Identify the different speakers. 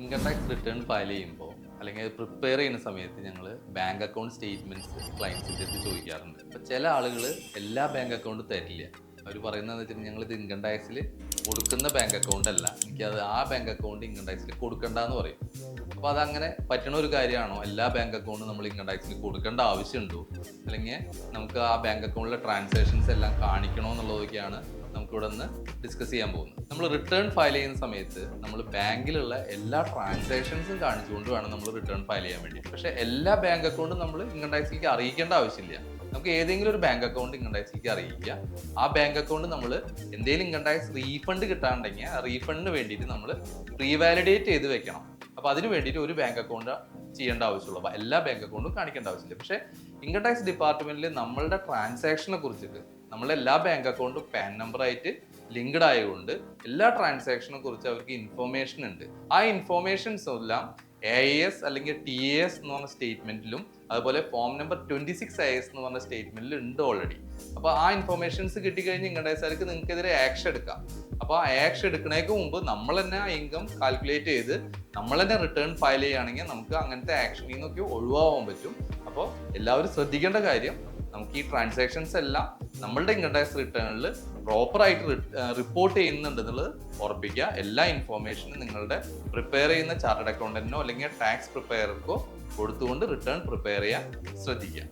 Speaker 1: Income tax return file ചെയ്യുമ്പോൾ അല്ലെങ്കിൽ അത് പ്രിപ്പയർ ചെയ്യുന്ന സമയത്ത് ഞങ്ങൾ ബാങ്ക് അക്കൗണ്ട് സ്റ്റേറ്റ്മെൻറ്റ്സ് ക്ലയൻസിൻ്റെ അടുത്ത് ചോദിക്കാറുണ്ട്. അപ്പോൾ ചില ആളുകൾ എല്ലാ ബാങ്ക് അക്കൗണ്ടും തരില്ല. അവർ പറയുന്നതെന്ന് വെച്ചിട്ടുണ്ടെങ്കിൽ ഞങ്ങളിത് ഇൻകം ടാക്സിൽ കൊടുക്കുന്ന ബാങ്ക് അക്കൗണ്ട് അല്ല, എനിക്കത് ആ ബാങ്ക് അക്കൗണ്ട് ഇൻകം ടാക്സിൽ കൊടുക്കണ്ടെന്ന് പറയും. അപ്പോൾ അതങ്ങനെ പറ്റണ ഒരു കാര്യമാണോ? എല്ലാ ബാങ്ക് അക്കൗണ്ടും നമ്മൾ ഇൻകം ടാക്സിൽ കൊടുക്കേണ്ട ആവശ്യമുണ്ടോ? അല്ലെങ്കിൽ നമുക്ക് ആ ബാങ്ക് അക്കൗണ്ടിലെ ട്രാൻസാക്ഷൻസ് എല്ലാം കാണിക്കണോ എന്നുള്ളതൊക്കെയാണ് നമുക്കിവിടെ നിന്ന് ഡിസ്കസ് ചെയ്യാൻ പോകുന്നത്. നമ്മൾ റിട്ടേൺ ഫയൽ ചെയ്യുന്ന സമയത്ത് നമ്മൾ ബാങ്കിലുള്ള എല്ലാ ട്രാൻസാക്ഷൻസും കാണിച്ചുകൊണ്ട് വേണം നമ്മൾ റിട്ടേൺ ഫയൽ ചെയ്യാൻ വേണ്ടി. പക്ഷേ എല്ലാ ബാങ്ക് അക്കൗണ്ടും നമ്മൾ ഇൻകം ടാക്സിലേക്ക് അറിയിക്കേണ്ട ആവശ്യമില്ല. നമുക്ക് ഏതെങ്കിലും ഒരു ബാങ്ക് അക്കൗണ്ട് ഇൻകം ടാക്സിലേക്ക് അറിയിക്കുക. ആ ബാങ്ക് അക്കൗണ്ട് നമ്മൾ എന്തെങ്കിലും ഇൻകം ടാക്സ് റീഫണ്ട് കിട്ടാണ്ടെങ്കിൽ ആ റീഫണ്ടിന് വേണ്ടിയിട്ട് നമ്മൾ റീവാലിഡേറ്റ് ചെയ്ത് വെക്കണം. അപ്പോൾ അതിന് വേണ്ടിയിട്ട് ഒരു ബാങ്ക് അക്കൗണ്ട് ചെയ്യേണ്ട ആവശ്യമുള്ളൂ. അപ്പോൾ എല്ലാ ബാങ്ക് അക്കൗണ്ടും കാണിക്കേണ്ട ആവശ്യമില്ല. പക്ഷേ ഇൻകം ടാക്സ് ഡിപ്പാർട്ട്മെന്റിൽ നമ്മളുടെ ട്രാൻസാക്ഷനെ കുറിച്ചിട്ട് നമ്മളെ എല്ലാ ബാങ്ക് അക്കൗണ്ടും പാൻ നമ്പറായിട്ട് ലിങ്ക്ഡ് ആയതുകൊണ്ട് എല്ലാ ട്രാൻസാക്ഷനെ കുറിച്ച് അവർക്ക് ഇൻഫോർമേഷൻ ഉണ്ട്. ആ ഇൻഫോർമേഷൻസ് എല്ലാം AIS അല്ലെങ്കിൽ TAS എന്ന് പറഞ്ഞ സ്റ്റേറ്റ്മെന്റിലും അതുപോലെ ഫോം നമ്പർ 26 AIS എന്ന് പറഞ്ഞ സ്റ്റേറ്റ്മെന്റിൽ ഉണ്ട് ഓൾറെഡി. അപ്പോൾ ആ ഇൻഫോർമേഷൻസ് കിട്ടിക്കഴിഞ്ഞ് ഇൻകം ടാക്സുകാർക്ക് നിങ്ങൾക്കെതിരെ ആക്ഷൻ എടുക്കാം. അപ്പോൾ ആ ആക്ഷൻ എടുക്കുന്നതിന് മുമ്പ് നമ്മൾ തന്നെ ആ ഇൻകം കാൽക്കുലേറ്റ് ചെയ്ത് നമ്മൾ തന്നെ റിട്ടേൺ ഫയൽ ചെയ്യുകയാണെങ്കിൽ നമുക്ക് അങ്ങനത്തെ ആക്ഷനിൽ നിന്നൊക്കെ ഒഴിവാകാൻ പറ്റും. അപ്പോൾ എല്ലാവരും ശ്രദ്ധിക്കേണ്ട കാര്യം, നമുക്ക് ഈ ട്രാൻസാക്ഷൻസ് എല്ലാം നമ്മളുടെ ഇൻകം ടാക്സ് റിട്ടേണിൽ പ്രോപ്പറായിട്ട് റിപ്പോർട്ട് ചെയ്യുന്നുണ്ട് എന്നുള്ളത് ഉറപ്പിക്കുക. എല്ലാ ഇൻഫോർമേഷനും നിങ്ങളുടെ പ്രിപ്പയർ ചെയ്യുന്ന ചാർട്ടേഡ് അക്കൗണ്ടന്റിനോ അല്ലെങ്കിൽ ടാക്സ് പ്രിപ്പയർക്കോ കൊടുത്തുകൊണ്ട് റിട്ടേൺ പ്രിപ്പയർ ചെയ്യാൻ ശ്രദ്ധിക്കുക.